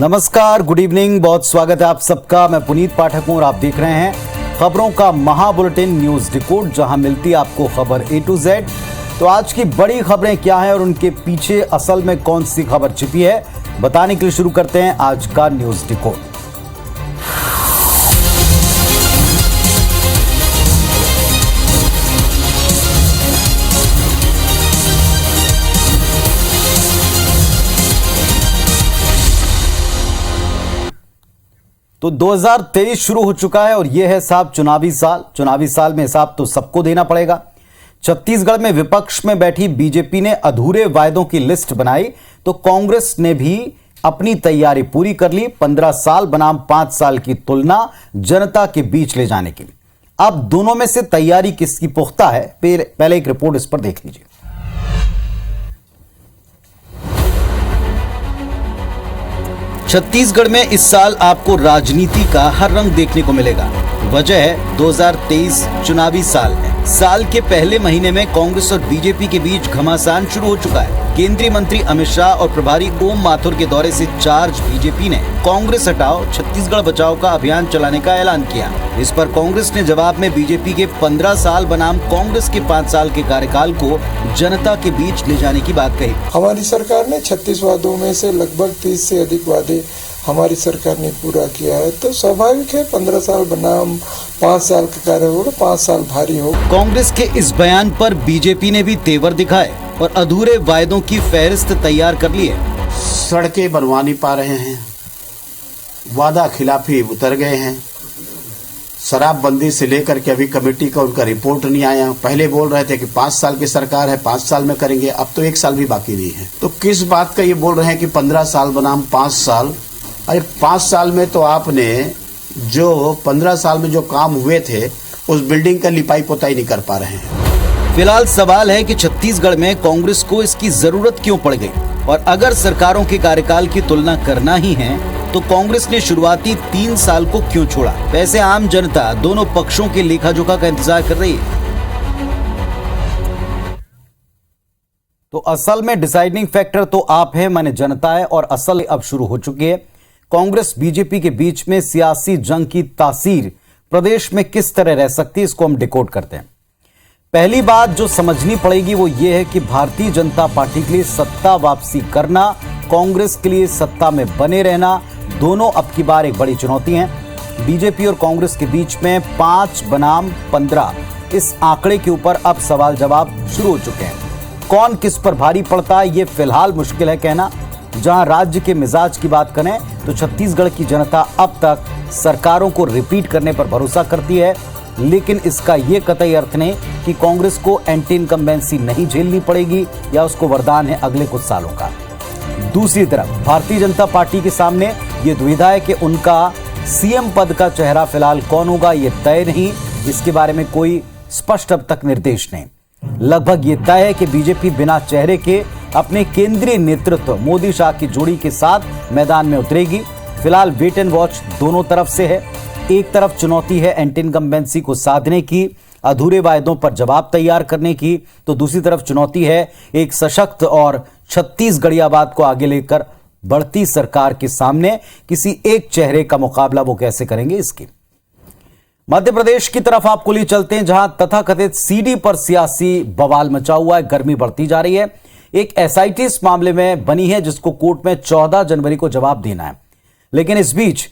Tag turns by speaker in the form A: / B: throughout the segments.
A: नमस्कार, good evening, बहुत स्वागत है आप सबका। मैं पुनीत पाठक हूं और आप देख रहे हैं खबरों का महाबुलेटिन न्यूज डिकोड, जहां मिलती है आपको खबर A to Z। तो आज की बड़ी खबरें क्या हैं और उनके पीछे असल में कौन सी खबर छिपी है, बताने के लिए शुरू करते हैं आज का न्यूज डिकोड। तो 2023 शुरू हो चुका है और यह है साहब चुनावी साल। चुनावी साल में हिसाब तो सबको देना पड़ेगा। छत्तीसगढ़ में विपक्ष में बैठी बीजेपी ने अधूरे वायदों की लिस्ट बनाई, तो कांग्रेस ने भी अपनी तैयारी पूरी कर ली। 15 साल बनाम 5 साल की तुलना जनता के बीच ले जाने की। अब दोनों में से तैयारी किसकी पुख्ता है, पहले एक रिपोर्ट इस पर देख लीजिए। छत्तीसगढ़ में इस साल आपको राजनीति का हर रंग देखने को मिलेगा। वजह है 2023 चुनावी साल है। साल के पहले महीने में कांग्रेस और बीजेपी के बीच घमासान शुरू हो चुका है। केंद्रीय मंत्री अमित शाह और प्रभारी ओम माथुर के दौरे से चार्ज बीजेपी ने कांग्रेस हटाओ छत्तीसगढ़ बचाओ का अभियान चलाने का ऐलान किया। इस पर कांग्रेस ने जवाब में बीजेपी के 15 साल बनाम कांग्रेस के 5 साल के कार्यकाल को जनता के बीच ले जाने की बात कही।
B: हमारी सरकार ने 36 वादों में से लगभग 30 से अधिक वादे हमारी सरकार ने पूरा किया है, तो स्वाभाविक है 15 साल बनाम 5 साल का कार्य होगा, 5 साल भारी हो।
A: कांग्रेस के इस बयान पर बीजेपी ने भी तेवर दिखाए और अधूरे वायदों की फहरिस्त तैयार कर ली है।
C: सड़कें बनवा नहीं पा रहे हैं, वादा खिलाफी उतर गए हैं, शराबबंदी से लेकर के अभी कमेटी का उनका रिपोर्ट नहीं आया। पहले बोल रहे थे कि 5 साल की सरकार है, 5 साल में करेंगे, अब तो 1 साल भी बाकी नहीं है। तो किस बात का ये बोल रहे हैं कि 15 साल बनाम 5 साल? अरे 5 साल में तो आपने जो 15 साल में जो काम हुए थे उस बिल्डिंग का लिपाई पोताई नहीं कर पा रहे हैं।
A: फिलहाल सवाल है कि छत्तीसगढ़ में कांग्रेस को इसकी जरूरत क्यों पड़ गई, और अगर सरकारों के कार्यकाल की तुलना करना ही है तो कांग्रेस ने शुरुआती 3 साल को क्यों छोड़ा। वैसे आम जनता दोनों पक्षों के लेखा जोखा का इंतजार कर रही है। तो असल में डिसाइडिंग फैक्टर तो आप है, माने जनता है, और असल अब शुरू हो चुकी है। कांग्रेस बीजेपी के बीच में सियासी जंग की तासीर प्रदेश में किस तरह रह सकती है, इसको हम डिकोड करते हैं। पहली बात जो समझनी पड़ेगी वो ये है कि भारतीय जनता पार्टी के लिए सत्ता वापसी करना, कांग्रेस के लिए सत्ता में बने रहना, दोनों अब की बार एक बड़ी चुनौती हैं। बीजेपी और कांग्रेस के बीच में 5 बनाम 15 इस आंकड़े के ऊपर अब सवाल जवाब शुरू हो चुके हैं। कौन किस पर भारी पड़ता है ये फिलहाल मुश्किल है कहना। जहां राज्य के मिजाज की बात करें तो छत्तीसगढ़ की जनता अब तक सरकारों को रिपीट करने पर भरोसा करती है, लेकिन इसका यह कतई अर्थ नहीं कि कांग्रेस को एंटी इनकम्बेंसी नहीं झेलनी पड़ेगी या उसको वरदान है अगले कुछ सालों का। दूसरी तरफ भारतीय जनता पार्टी के सामने यह दुविधा है कि उनका सीएम पद का चेहरा फिलहाल कौन होगा यह तय नहीं। इसके बारे में कोई स्पष्ट अब तक निर्देश नहीं। लगभग ये तय है कि बीजेपी बिना चेहरे के अपने केंद्रीय नेतृत्व मोदी शाह की जोड़ी के साथ मैदान में उतरेगी। फिलहाल वेट एंड वॉच दोनों तरफ से है। एक तरफ चुनौती है एंटी इनकम्बेंसी को साधने की, अधूरे वायदों पर जवाब तैयार करने की, तो दूसरी तरफ चुनौती है एक सशक्त और छत्तीसगढ़ियावाद को आगे लेकर बढ़ती सरकार के सामने किसी एक चेहरे का मुकाबला वो कैसे करेंगे इसकी। मध्य प्रदेश की तरफ आपको लिए चलते हैं, जहां तथाकथित सीडी पर सियासी बवाल मचा हुआ है, गर्मी बढ़ती जा रही है। एक एसआईटी इस मामले में बनी है जिसको कोर्ट में 14 जनवरी को जवाब देना है। लेकिन इस बीच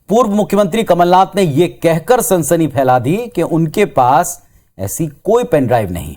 A: पूर्व मुख्यमंत्री कमलनाथ ने यह कहकर सनसनी फैला दी कि उनके पास ऐसी कोई पेन ड्राइव नहीं।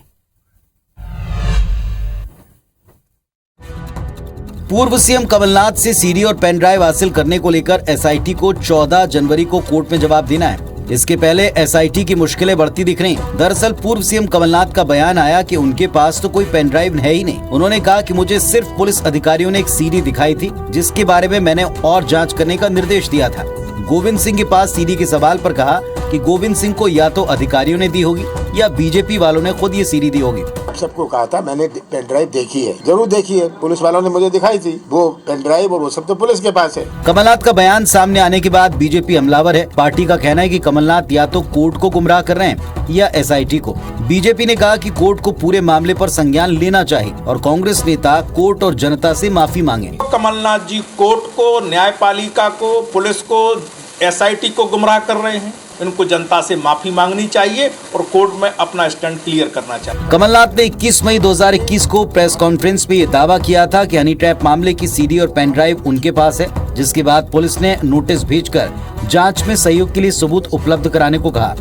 A: पूर्व सीएम कमलनाथ से सीडी और पेन ड्राइव हासिल करने को लेकर एसआईटी को 14 जनवरी को कोर्ट में जवाब देना है। इसके पहले एसआईटी की मुश्किलें बढ़ती दिख रही। दरअसल पूर्व सीएम कमलनाथ का बयान आया कि उनके पास तो कोई पेन ड्राइव है ही नहीं। उन्होंने कहा कि मुझे सिर्फ पुलिस अधिकारियों ने एक सीडी दिखाई थी जिसके बारे में मैंने और जांच करने का निर्देश दिया था। गोविंद सिंह के पास सीडी के सवाल पर कहा कि गोविंद सिंह को या तो अधिकारियों ने दी होगी या बीजेपी वालों ने खुद ये सीडी दी होगी।
D: सबको कहा था, मैंने पेन ड्राइव देखी है, जरूर देखी है, पुलिस वालों ने मुझे दिखाई थी वो पेन ड्राइव, और वो सब तो पुलिस के पास है।
A: कमलनाथ का बयान सामने आने के बाद बीजेपी हमलावर है। पार्टी का कहना है कि कमलनाथ या तो कोर्ट को गुमराह कर रहे हैं या एसआईटी को। बीजेपी ने कहा कि कोर्ट को पूरे मामले पर संज्ञान लेना चाहिए और कांग्रेस नेता कोर्ट और जनता से माफी मांगे।
E: कमलनाथ जी कोर्ट को, न्यायपालिका को, पुलिस को, एसआईटी को गुमराह कर रहे हैं। इनको जनता से माफी मांगनी चाहिए और कोर्ट में अपना स्टैंड क्लियर करना चाहिए।
A: कमलनाथ ने 21 मई 2021 को प्रेस कॉन्फ्रेंस में ये दावा किया था कि हनी ट्रैप मामले की सीडी और पेन ड्राइव उनके पास है, जिसके बाद पुलिस ने नोटिस भेजकर जांच में सहयोग के लिए सबूत उपलब्ध कराने को कहा।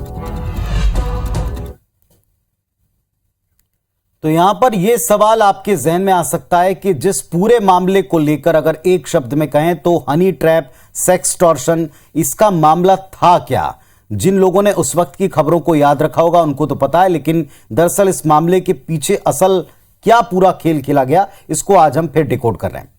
A: तो यहां पर यह सवाल आपके जहन में आ सकता है कि जिस पूरे मामले को लेकर अगर एक शब्द में कहें तो हनी ट्रैप, सेक्सटॉर्शन, इसका मामला था क्या? जिन लोगों ने उस वक्त की खबरों को याद रखा होगा उनको तो पता है, लेकिन दरअसल इस मामले के पीछे असल क्या पूरा खेल खेला गया, इसको आज हम फिर डिकोड कर रहे हैं।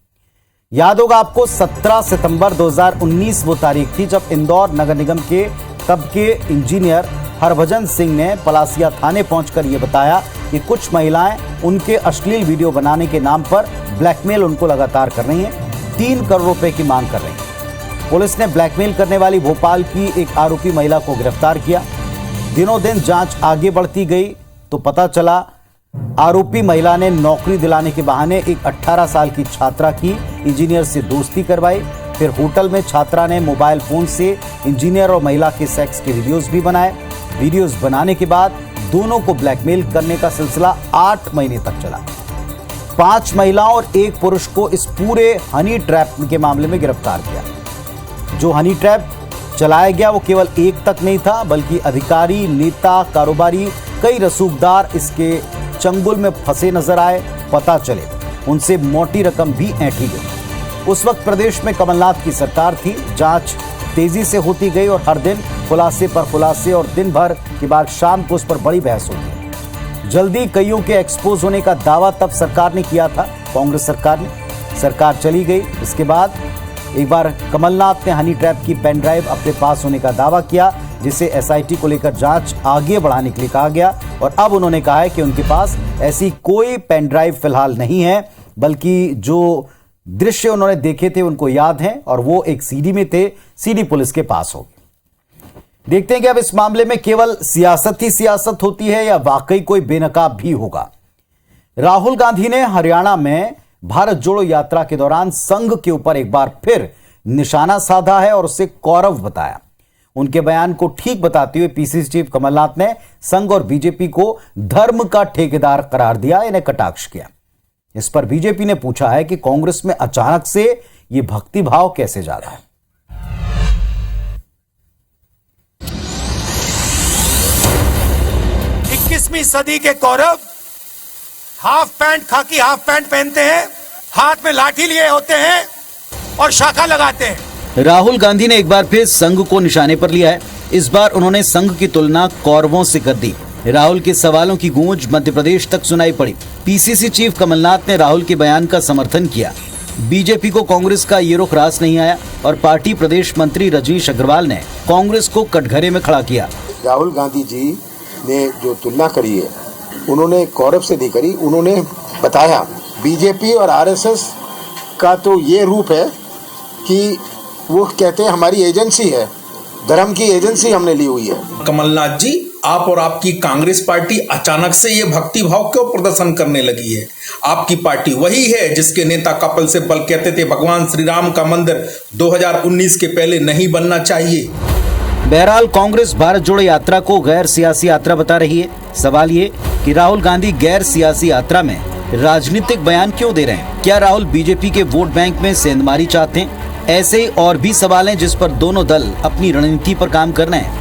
A: याद होगा आपको 17 सितंबर 2019 वो तारीख थी जब इंदौर नगर निगम के तब के इंजीनियर हरभजन सिंह ने पलासिया थाने पहुंचकर यह बताया कि कुछ महिलाएं उनके अश्लील वीडियो बनाने के नाम पर ब्लैकमेल उनको लगातार कर रही हैं, 3 करोड़ रुपए की मांग कर रही हैं। पुलिस ने ब्लैकमेल करने वाली भोपाल की एक आरोपी महिला को गिरफ्तार किया। दिनों दिन जांच आगे बढ़ती गई तो पता चला आरोपी महिला ने नौकरी दिलाने के बहाने एक 18 साल की छात्रा की इंजीनियर से दोस्ती करवाई। फिर होटल में छात्रा ने मोबाइल फोन से इंजीनियर और महिला के सेक्स के वीडियोस भी बनाए। वीडियोस बनाने के बाद दोनों को ब्लैकमेल करने का सिलसिला 8 महीने तक चला। 5 महिलाओं और 1 पुरुष को इस पूरे हनी ट्रैप के मामले में गिरफ्तार किया। जो हनी ट्रैप चलाया गया वो केवल एक तक नहीं था, बल्कि अधिकारी, नेता, कारोबारी, कई रसूखदार इसके चंगुल में फंसे नजर आए। पता चले उनसे मोटी रकम भी ऐंठी गई। उस वक्त प्रदेश में कमलनाथ की सरकार थी। जांच तेजी से होती गई और हर दिन खुलासे पर खुलासे, और दिन भर के बाद शाम को उस पर बड़ी बहस होती। जल्दी कईयों के एक्सपोज होने का दावा तब सरकार ने किया था, कांग्रेस सरकार ने। सरकार चली गई, इसके बाद एक बार कमलनाथ ने हनी ट्रैप की पेन ड्राइव अपने पास होने का दावा किया, जिसे एसआईटी को लेकर जांच आगे बढ़ाने के लिए कहा गया। और अब उन्होंने कहा है कि उनके पास ऐसी कोई पेन ड्राइव फिलहाल नहीं है, बल्कि जो दृश्य उन्होंने देखे थे उनको याद हैं और वो एक सीडी में थे। सीडी पुलिस के पास होगी। देखते हैं कि अब इस मामले में केवल सियासत ही सियासत होती है या वाकई कोई बेनकाब भी होगा। राहुल गांधी ने हरियाणा में भारत जोड़ो यात्रा के दौरान संघ के ऊपर एक बार फिर निशाना साधा है और उसे कौरव बताया। उनके बयान को ठीक बताते हुए पीसीसी चीफ कमलनाथ ने संघ और बीजेपी को धर्म का ठेकेदार करार दिया, इन्हें कटाक्ष किया। इस पर बीजेपी ने पूछा है कि कांग्रेस में अचानक से यह भक्ति भाव कैसे जा रहा है।
F: 21वीं सदी के कौरव हाफ पैंट, खाकी हाफ पैंट पहनते हैं, हाथ में लाठी लिए होते हैं और शाखा लगाते हैं।
A: राहुल गांधी ने एक बार फिर संघ को निशाने पर लिया है। इस बार उन्होंने संघ की तुलना कौरवों से कर दी। राहुल के सवालों की गूंज मध्य प्रदेश तक सुनाई पड़ी। पीसीसी चीफ कमलनाथ ने राहुल के बयान का समर्थन किया। बीजेपी को कांग्रेस का ये रुख रास नहीं आया और पार्टी प्रदेश मंत्री रजनीश अग्रवाल ने कांग्रेस को कटघरे में खड़ा किया।
D: राहुल गांधी जी ने जो तुलना करी है उन्होंने कौरव से नहीं करी। उन्होंने बताया बीजेपी और आरएसएस का तो ये रूप है कि वो कहते हैं हमारी एजेंसी है, धर्म की एजेंसी हमने ली हुई है।
G: कमलनाथ जी, आप और आपकी कांग्रेस पार्टी अचानक से ये भक्ति भाव क्यों प्रदर्शन करने लगी है? आपकी पार्टी वही है जिसके नेता कपिल सिब्बल कहते थे भगवान श्री राम का मंदिर 2019 के पहले नहीं बनना चाहिए।
A: बहरहाल कांग्रेस भारत जोड़ो यात्रा को गैर सियासी यात्रा बता रही है। सवाल ये कि राहुल गांधी गैर सियासी यात्रा में राजनीतिक बयान क्यों दे रहे हैं? क्या राहुल बीजेपी के वोट बैंक में सेंधमारी चाहते हैं? ऐसे और भी सवाल हैं जिस पर दोनों दल अपनी रणनीति पर काम कर रहे हैं।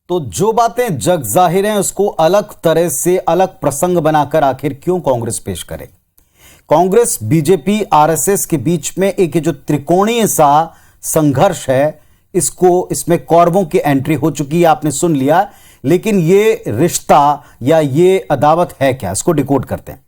A: तो जो बातें जग जाहिर हैं उसको अलग तरह से अलग प्रसंग बनाकर आखिर क्यों कांग्रेस पेश करे? कांग्रेस, बीजेपी, आरएसएस के बीच में एक जो त्रिकोणीय सा संघर्ष है, इसमें कौरवों की एंट्री हो चुकी है, आपने सुन लिया। लेकिन ये रिश्ता या ये अदावत है क्या, इसको डिकोड करते हैं।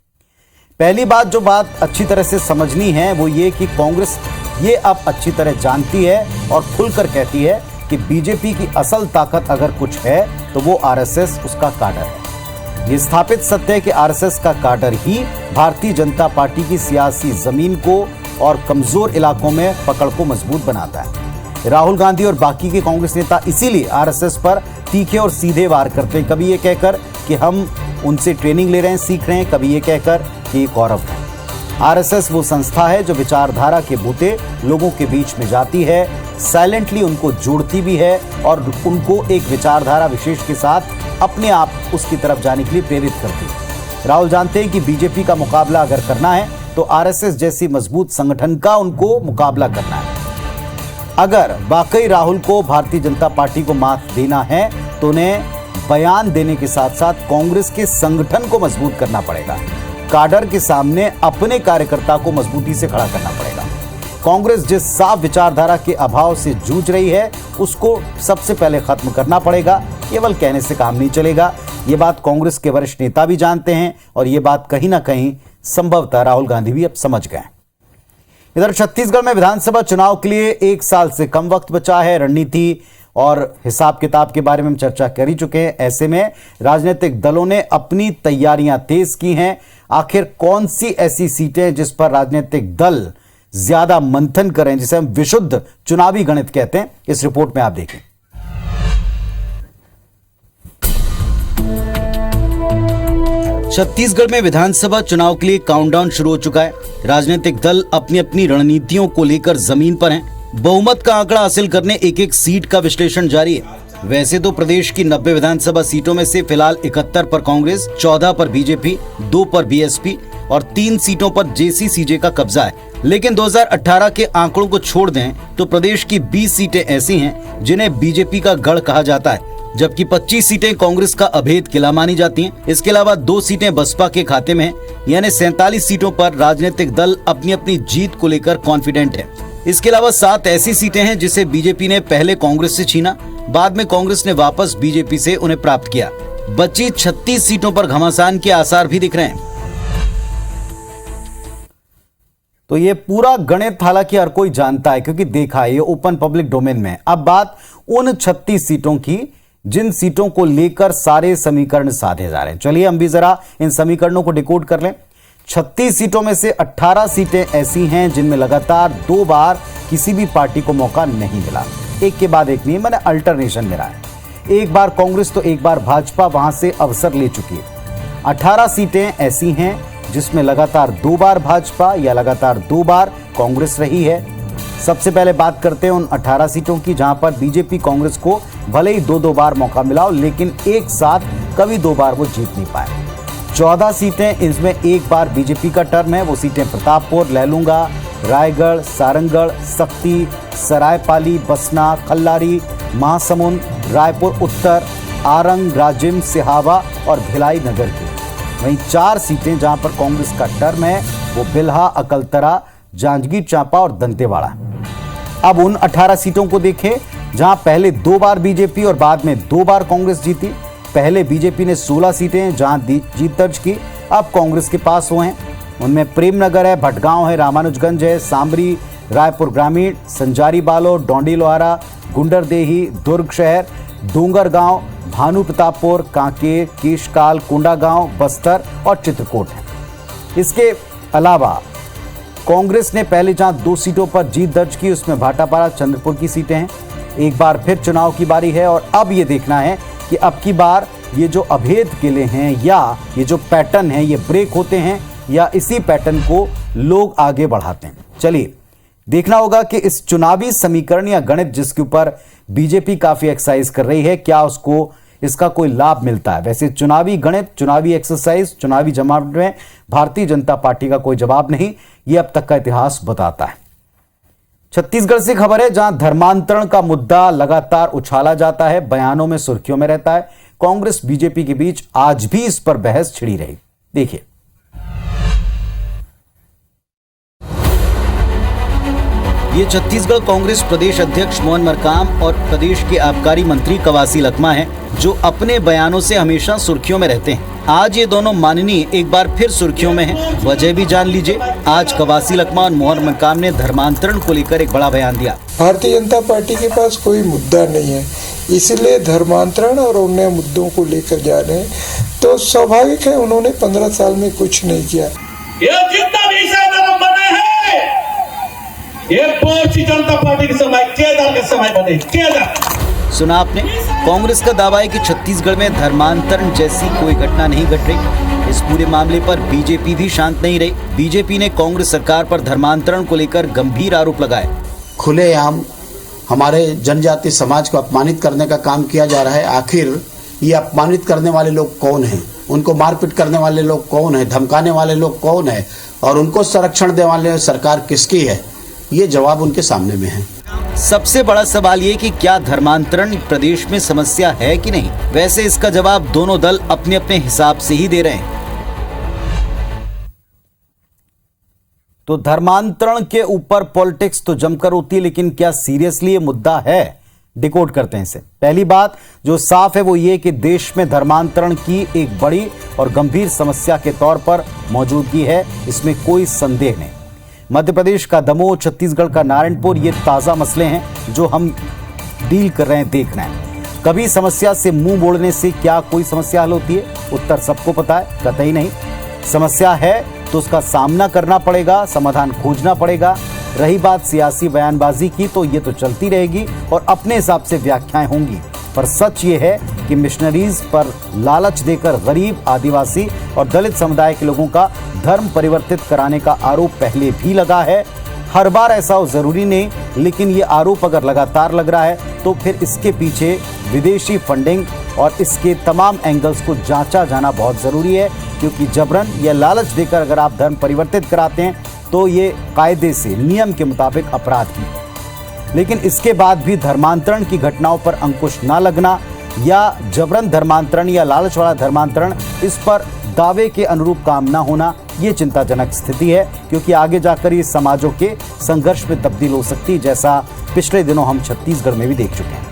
A: पहली बात, जो बात अच्छी तरह से समझनी है वो ये कि कांग्रेस ये अब अच्छी तरह जानती है और खुलकर कहती है कि बीजेपी की असल ताकत अगर कुछ है तो वो आरएसएस उसका काडर है। ये स्थापित सत्य है कि आरएसएस का काडर ही भारतीय जनता पार्टी की सियासी जमीन को और कमजोर इलाकों में पकड़ को मजबूत बनाता है। राहुल गांधी और बाकी के कांग्रेस नेता इसीलिए आरएसएस पर तीखे और सीधे वार करते हैं, कभी ये कहकर कि हम उनसे ट्रेनिंग ले रहे हैं, सीख रहे हैं, कभी ये कहकर कि ये गौरव है। आरएसएस वो संस्था है जो विचारधारा के बूते लोगों के बीच में जाती है, साइलेंटली उनको जोड़ती भी है और उनको एक विचारधारा विशेष के साथ अपने आप उसकी तरफ जाने के लिए प्रेरित करती है। राहुल जानते हैं कि बीजेपी का मुकाबला अगर करना है तो आरएसएस जैसी मजबूत संगठन का उनको मुकाबला करना है। अगर वाकई राहुल को भारतीय जनता पार्टी को मात देना है तो उन्हें बयान देने के साथ साथ कांग्रेस के संगठन को मजबूत करना पड़ेगा। काडर के सामने अपने कार्यकर्ता को मजबूती से खड़ा करना पड़ेगा। कांग्रेस जिस साफ विचारधारा के अभाव से जूझ रही है उसको सबसे पहले खत्म करना पड़ेगा। केवल कहने से काम नहीं चलेगा। ये बात कांग्रेस के वरिष्ठ नेता भी जानते हैं और ये बात कहीं ना कहीं संभवतः राहुल गांधी भी अब समझ गए। इधर छत्तीसगढ़ में विधानसभा चुनाव के लिए 1 साल से कम वक्त बचा है। रणनीति और हिसाब किताब के बारे में हम चर्चा कर ही चुके हैं। ऐसे में राजनीतिक दलों ने अपनी तैयारियां तेज की हैं। आखिर कौन सी ऐसी सीटें जिस पर राजनीतिक दल ज्यादा मंथन करें, जिसे हम विशुद्ध चुनावी गणित कहते हैं, इस रिपोर्ट में आप देखें। छत्तीसगढ़ में विधानसभा चुनाव के लिए काउंटडाउन शुरू हो चुका है। राजनीतिक दल अपनी अपनी रणनीतियों को लेकर जमीन पर हैं। बहुमत का आंकड़ा हासिल करने एक एक सीट का विश्लेषण जारी है। वैसे तो प्रदेश की 90 विधानसभा सीटों में से फिलहाल 71 पर कांग्रेस, 14 पर बीजेपी, 2 पर बीएसपी और 3 सीटों पर जेसीसीजे का कब्जा है। लेकिन 2018 के आंकड़ों को छोड़ दें तो प्रदेश की 20 सीटें ऐसी हैं जिन्हें बीजेपी का गढ़ कहा जाता है, जबकि 25 सीटें कांग्रेस का अभेद किला मानी जाती हैं। इसके अलावा 2 सीटें बसपा के खाते में हैं, यानी 47 सीटों पर राजनीतिक दल अपनी अपनी जीत को लेकर कॉन्फिडेंट है। इसके अलावा 7 ऐसी सीटें हैं जिसे बीजेपी ने पहले कांग्रेस से छीना, बाद में कांग्रेस ने वापस बीजेपी से उन्हें प्राप्त किया। बची 36 सीटों पर घमासान के आसार भी दिख रहे हैं। तो ये पूरा गणित हालांकि हर कोई जानता है क्योंकि देखा है, ये ओपन पब्लिक डोमेन में है। अब बात उन 36 सीटों की जिन सीटों को लेकर सारे समीकरण साधे जा रहे हैं। चलिए हम भी जरा इन समीकरणों को डिकोड कर लें। 36 सीटों में से 18 सीटें ऐसी हैं जिनमें लगातार 2 बार किसी भी पार्टी को मौका नहीं मिला। एक के बाद एक नहीं, मैंने अल्टरनेशन में रहा है। एक बार कांग्रेस तो एक बार भाजपा वहां से अवसर ले चुकी है। 18 सीटें ऐसी हैं जिसमें लगातार 2 बार भाजपा या लगातार 2 बार कांग्रेस रही है। सबसे पहले बात करते हैं उन 18 सीटों की जहां पर बीजेपी कांग्रेस को भले ही 2-2 बार मौका मिला हो, लेकिन एक साथ कभी 2 बार वो जीत नहीं पाए। 14 सीटें, इनमें एक बार बीजेपी का टर्म है। वो सीटें प्रतापपुर, लैलूंगा, रायगढ़, सारंगढ़, सक्ती, सरायपाली, बसना, खल्लारी, महासमुंद, रायपुर उत्तर, आरंग, राजिम, सिहावा और भिलाई नगर की। वहीं 4 सीटें जहां पर कांग्रेस का टर्म है वो बिल्हा, अकलतरा, जांजगीर चांपा और दंतेवाड़ा। अब उन 18 सीटों को देखें जहां पहले 2 बार बीजेपी और बाद में 2 बार कांग्रेस जीती। पहले बीजेपी ने 16 सीटें जहां जीत दर्ज की, अब कांग्रेस के पास हुए हैं। उनमें प्रेमनगर है, भटगांव है, रामानुजगंज है, सांबरी, रायपुर ग्रामीण, संजारी बालोद, डोंडी लोहारा, गुंडरदेही, दुर्ग शहर, डोंगरगांव, भानु प्रतापपुर, कांकेर, केशकाल, कोंडागांव, बस्तर और चित्रकूट है। इसके अलावा कांग्रेस ने पहले जहां 2 सीटों पर जीत दर्ज की उसमें भाटापारा, चंद्रपुर की सीटें हैं। एक बार फिर चुनाव की बारी है और अब ये देखना है कि अब की बार ये जो अभेद किले हैं या ये जो पैटर्न है ये ब्रेक होते हैं या इसी पैटर्न को लोग आगे बढ़ाते हैं। चलिए देखना होगा कि इस चुनावी समीकरण या गणित जिसके ऊपर बीजेपी काफी एक्सरसाइज कर रही है, क्या उसको इसका कोई लाभ मिलता है। वैसे चुनावी गणित, चुनावी एक्सरसाइज, चुनावी जमावट में भारतीय जनता पार्टी का कोई जवाब नहीं, ये अब तक का इतिहास बताता है। छत्तीसगढ़ से खबर है जहां धर्मांतरण का मुद्दा लगातार उछाला जाता है, बयानों में सुर्खियों में रहता है। कांग्रेस बीजेपी के बीच आज भी इस पर बहस छिड़ी रही। देखिए, ये छत्तीसगढ़ कांग्रेस प्रदेश अध्यक्ष मोहन मरकाम और प्रदेश के आबकारी मंत्री कवासी लखमा हैं, जो अपने बयानों से हमेशा सुर्खियों में रहते हैं। आज ये दोनों माननीय एक बार फिर सुर्खियों में हैं। वजह भी जान लीजिए। आज कवासी लखमा और मोहन मरकाम ने धर्मांतरण को लेकर एक बड़ा बयान दिया।
B: भारतीय जनता पार्टी के पास कोई मुद्दा नहीं है, इसलिए धर्मांतरण और अन्य मुद्दों को लेकर जा रहे हैं, तो स्वाभाविक है उन्होंने 15 साल में कुछ नहीं किया।
H: ये जितना भी धर्म बने हैं, ये भारतीय जनता पार्टी के समय केदार के समय बने। केदार
A: सुना आपने। कांग्रेस का दावा है कि छत्तीसगढ़ में धर्मांतरण जैसी कोई घटना नहीं घट रही। इस पूरे मामले पर बीजेपी भी शांत नहीं रही। बीजेपी ने कांग्रेस सरकार पर धर्मांतरण को लेकर गंभीर आरोप लगाए।
C: खुलेआम हमारे जनजाति समाज को अपमानित करने का काम किया जा रहा है। आखिर ये अपमानित करने वाले लोग कौन हैं? उनको मारपीट करने वाले लोग कौन हैं? धमकाने वाले लोग कौन हैं? और उनको संरक्षण देने वाले सरकार किसकी है? ये जवाब उनके सामने में है।
A: सबसे बड़ा सवाल ये कि क्या धर्मांतरण प्रदेश में समस्या है कि नहीं? वैसे इसका जवाब दोनों दल अपने अपने हिसाब से ही दे रहे हैं। तो धर्मांतरण के ऊपर पॉलिटिक्स तो जमकर होती है, लेकिन क्या सीरियसली ये मुद्दा है? डिकोड करते हैं इसे। पहली बात जो साफ है वो ये कि देश में धर्मांतरण की एक बड़ी और गंभीर समस्या के तौर पर मौजूदगी है, इसमें कोई संदेह नहीं। मध्य प्रदेश का दमोह, छत्तीसगढ़ का नारायणपुर, ये ताजा मसले हैं जो हम डील कर रहे हैं, देख रहे हैं। कभी समस्या से मुंह मोड़ने से क्या कोई समस्या हल होती है? उत्तर सबको पता है, कतई नहीं। समस्या है तो उसका सामना करना पड़ेगा, समाधान खोजना पड़ेगा। रही बात सियासी बयानबाजी की, तो ये तो चलती रहेगी और अपने हिसाब से व्याख्याएं होंगी। पर सच ये है कि मिशनरीज पर लालच देकर गरीब, आदिवासी और दलित समुदाय के लोगों का धर्म परिवर्तित कराने का आरोप पहले भी लगा है। हर बार ऐसा हो जरूरी नहीं, लेकिन ये आरोप अगर लगातार लग रहा है तो फिर इसके पीछे विदेशी फंडिंग और इसके तमाम एंगल्स को जांचा जाना बहुत जरूरी है, क्योंकि जबरन या लालच देकर अगर आप धर्म परिवर्तित कराते हैं तो ये कायदे से, नियम के मुताबिक अपराध है। लेकिन इसके बाद भी धर्मांतरण की घटनाओं पर अंकुश ना लगना या जबरन धर्मांतरण या लालच वाला धर्मांतरण, इस पर दावे के अनुरूप काम ना होना, ये चिंताजनक स्थिति है, क्योंकि आगे जाकर ये समाजों के संघर्ष में तब्दील हो सकती है, जैसा पिछले दिनों हम छत्तीसगढ़ में भी देख चुके हैं।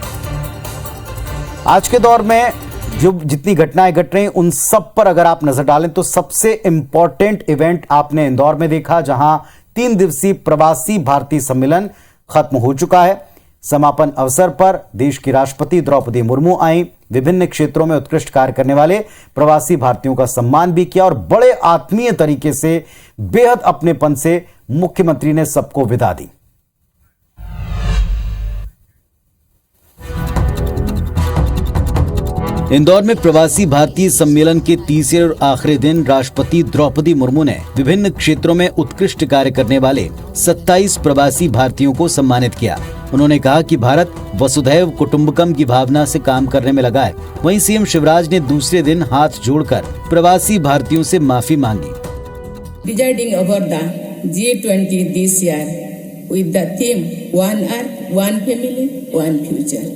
A: आज के दौर में जो जितनी घटनाएं घट रही उन सब पर अगर आप नजर डालें तो सबसे इंपॉर्टेंट इवेंट आपने इंदौर में देखा, जहां 3 दिवसीय प्रवासी भारतीय सम्मेलन खत्म हो चुका है। समापन अवसर पर देश की राष्ट्रपति द्रौपदी मुर्मू आई। विभिन्न क्षेत्रों में उत्कृष्ट कार्य करने वाले प्रवासी भारतीयों का सम्मान भी किया और बड़े आत्मीय तरीके से, बेहद अपनेपन से मुख्यमंत्री ने सबको विदा दी। इंदौर में प्रवासी भारतीय सम्मेलन के तीसरे और आखिरी दिन राष्ट्रपति द्रौपदी मुर्मू ने विभिन्न क्षेत्रों में उत्कृष्ट कार्य करने वाले 27 प्रवासी भारतीयों को सम्मानित किया। उन्होंने कहा कि भारत वसुधैव कुटुंबकम की भावना से काम करने में लगा है। वहीं सीएम शिवराज ने दूसरे दिन हाथ जोड़कर प्रवासी भारतीयों से माफी मांगी।
I: Presiding over the G20 this year with the theme One Earth, One Family, One Future.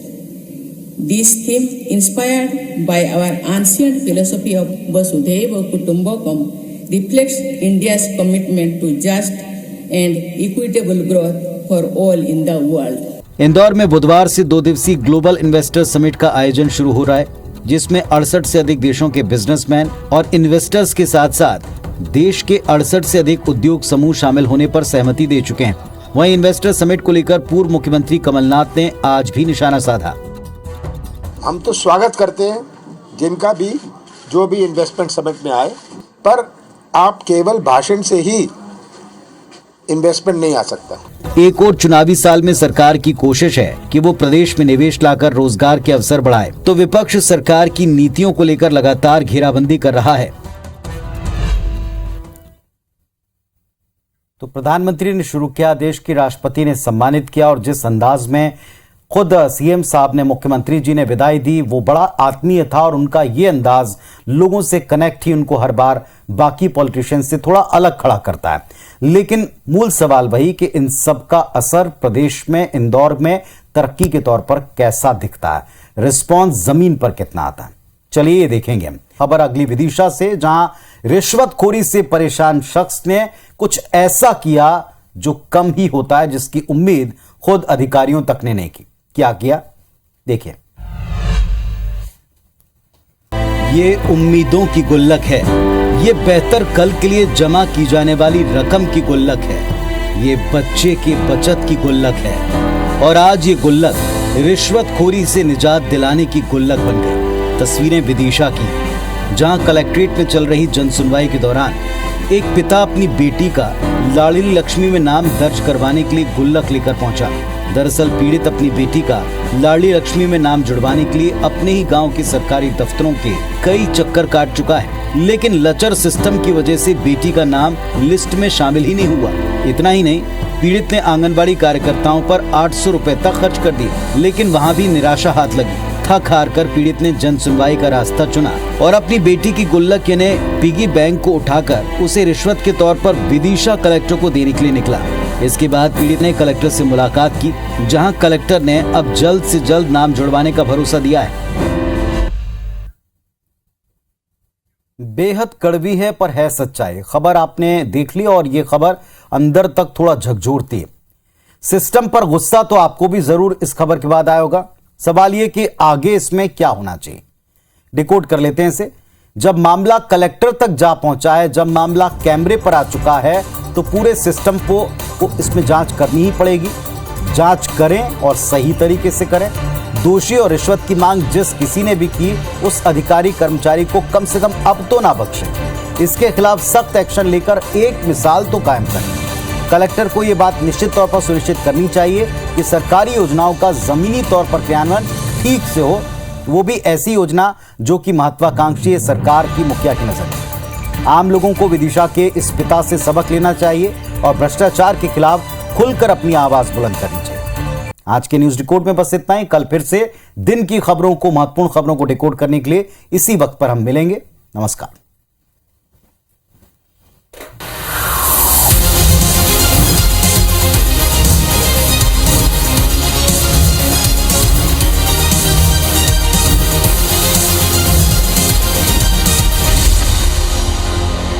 I: This theme, inspired by our ancient philosophy of Vasudhaiva Kutumbakam, reflects India's commitment to just and equitable growth for all in the world.
A: Indore में बुधवार से 2 दिवसीय global investor summit का आयोजन शुरू हो रहा है, जिसमें 68 से अधिक देशों के बिजनेसमैन और इन्वेस्टर्स के साथ साथ देश के 68 से अधिक उद्योग समूह शामिल होने पर सहमति दे चुके हैं। वहीं इन्वेस्टर समिट को लेकर पूर्व मुख्यमंत्री कमलनाथ ने आज भी निशाना साधा।
D: हम तो स्वागत करते हैं जिनका भी, जो भी इन्वेस्टमेंट समिट में आए, पर आप केवल भाषण से ही इन्वेस्टमेंट नहीं आ सकता।
A: एक और चुनावी साल में सरकार की कोशिश है कि वो प्रदेश में निवेश लाकर रोजगार के अवसर बढ़ाए, तो विपक्ष सरकार की नीतियों को लेकर लगातार घेराबंदी कर रहा है। तो प्रधानमंत्री ने शुरू किया, देश के राष्ट्रपति ने सम्मानित किया और जिस अंदाज में खुद सीएम साहब ने, मुख्यमंत्री जी ने विदाई दी, वो बड़ा आत्मीय था और उनका ये अंदाज लोगों से कनेक्ट ही उनको हर बार बाकी पॉलिटिशियन से थोड़ा अलग खड़ा करता है। लेकिन मूल सवाल वही कि इन सब का असर प्रदेश में, इंदौर में तरक्की के तौर पर कैसा दिखता है, रिस्पॉन्स जमीन पर कितना आता है, चलिए ये देखेंगे हम। खबर अगली विदिशा से, जहां रिश्वतखोरी से परेशान शख्स ने कुछ ऐसा किया जो कम ही होता है, जिसकी उम्मीद खुद अधिकारियों तक ने नहीं की। क्या किया, देखिए। ये उम्मीदों की गुल्लक है, ये बेहतर कल के लिए जमा की जाने वाली रकम की गुल्लक है, ये बच्चे की बचत की गुल्लक है। और आज ये गुल्लक रिश्वतखोरी से निजात दिलाने की गुल्लक बन गई। तस्वीरें विदिशा की, जहां कलेक्ट्रेट में चल रही जनसुनवाई के दौरान एक पिता अपनी बेटी का लाडली लक्ष्मी में नाम दर्ज करवाने के लिए गुल्लक लेकर पहुंचा। दरअसल पीड़ित अपनी बेटी का लाडली लक्ष्मी में नाम जुड़वाने के लिए अपने ही गांव के सरकारी दफ्तरों के कई चक्कर काट चुका है, लेकिन लचर सिस्टम की वजह से बेटी का नाम लिस्ट में शामिल ही नहीं हुआ। इतना ही नहीं, पीड़ित ने आंगनबाड़ी कार्यकर्ताओं पर 800 रुपए तक खर्च कर दिए, लेकिन वहां भी निराशा हाथ लगी। थक हार कर पीड़ित ने जन सुनवाई का रास्ता चुना और अपनी बेटी की गुल्लक यानी पिगी बैंक को उठाकर उसे रिश्वत के तौर पर विदिशा कलेक्टर को देने के लिए निकला। इसके बाद पीड़ित ने कलेक्टर से मुलाकात की, जहां कलेक्टर ने अब जल्द से जल्द नाम जुड़वाने का भरोसा दिया है। बेहद कड़वी है पर है सच्चाई। खबर आपने देख ली और ये खबर अंदर तक थोड़ा झकझोरती है। सिस्टम पर गुस्सा तो आपको भी जरूर इस खबर के बाद आया होगा। सवाल ये कि आगे इसमें क्या होना चाहिए। डिकोड कर लेते हैं इसे। जब मामला कलेक्टर तक जा पहुंचा है, जब मामला कैमरे पर आ चुका है, तो पूरे सिस्टम को इसमें जांच करनी ही पड़ेगी। जांच करें और सही तरीके से करें। दोषी और रिश्वत की मांग जिस किसी ने भी की, उस अधिकारी कर्मचारी को कम से कम अब तो ना बख्शें। इसके खिलाफ सख्त एक्शन लेकर एक मिसाल तो कायम करें। कलेक्टर को यह बात निश्चित तौर पर सुनिश्चित करनी चाहिए कि सरकारी योजनाओं का जमीनी तौर पर क्रियान्वयन ठीक से हो, वो भी ऐसी योजना जो कि महत्वाकांक्षी सरकार की मुखिया की नजर है। आम लोगों को विदिशा के इस पिता से सबक लेना चाहिए और भ्रष्टाचार के खिलाफ खुलकर अपनी आवाज बुलंद करनी चाहिए। आज के न्यूज डिकोड में बस इतना ही। कल फिर से दिन की खबरों को, महत्वपूर्ण खबरों को डिकोड करने के लिए इसी वक्त पर हम मिलेंगे। नमस्कार।